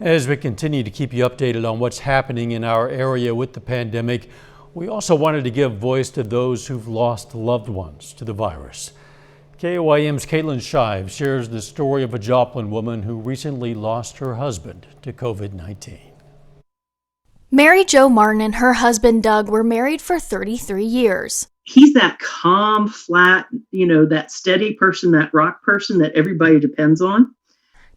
As we continue to keep you updated on what's happening in our area with the pandemic, we also wanted to give voice to those who've lost loved ones to the virus. KOIM's Caitlin Shive shares the story of a Joplin woman who recently lost her husband to COVID-19. Mary Jo Martin and her husband Doug were married for 33 years. He's that calm, flat, that steady person, that rock person that everybody depends on.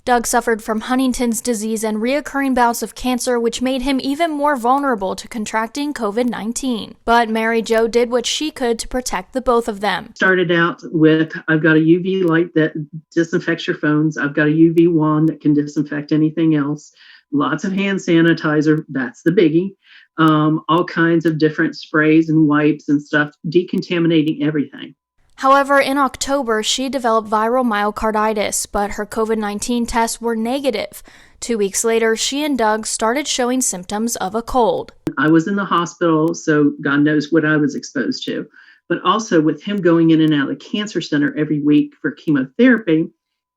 Doug suffered from Huntington's disease and reoccurring bouts of cancer, which made him even more vulnerable to contracting COVID-19. But Mary Jo did what she could to protect the both of them. Started out with, I've got a UV light that disinfects your phones. I've got a UV wand that can disinfect anything else. Lots of hand sanitizer, that's the biggie. All kinds of different sprays and wipes and stuff, decontaminating everything. However, in October, she developed viral myocarditis, but her COVID-19 tests were negative. 2 weeks later, she and Doug started showing symptoms of a cold. I was in the hospital, so God knows what I was exposed to. But also with him going in and out of the cancer center every week for chemotherapy,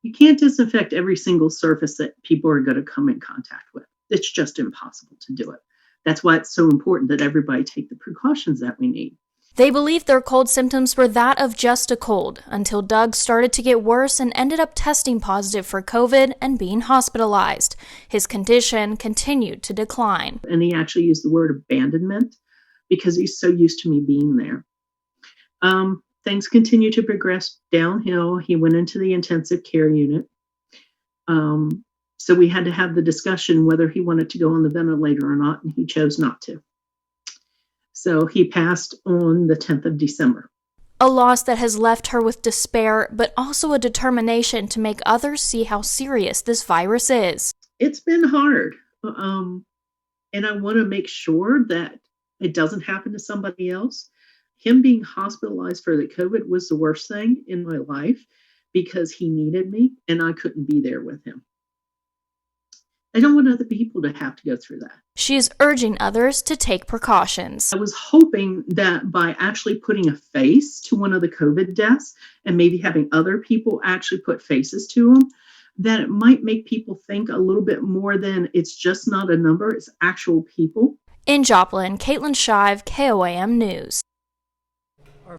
you can't disinfect every single surface that people are going to come in contact with. It's just impossible to do it. That's why it's so important that everybody take the precautions that we need. They believed their cold symptoms were that of just a cold, until Doug started to get worse and ended up testing positive for COVID and being hospitalized. His condition continued to decline. And he actually used the word abandonment because he's so used to me being there. Things continued to progress downhill. He went into the intensive care unit. So we had to have the discussion whether he wanted to go on the ventilator or not, and he chose not to. So he passed on the 10th of December. A loss that has left her with despair, but also a determination to make others see how serious this virus is. It's been hard. And I want to make sure that it doesn't happen to somebody else. Him being hospitalized for the COVID was the worst thing in my life because he needed me and I couldn't be there with him. I don't want other people to have to go through that. She is urging others to take precautions. I was hoping that by actually putting a face to one of the COVID deaths and maybe having other people actually put faces to them, that it might make people think a little bit more than it's just not a number, it's actual people. In Joplin, Caitlin Shive, KOIM News.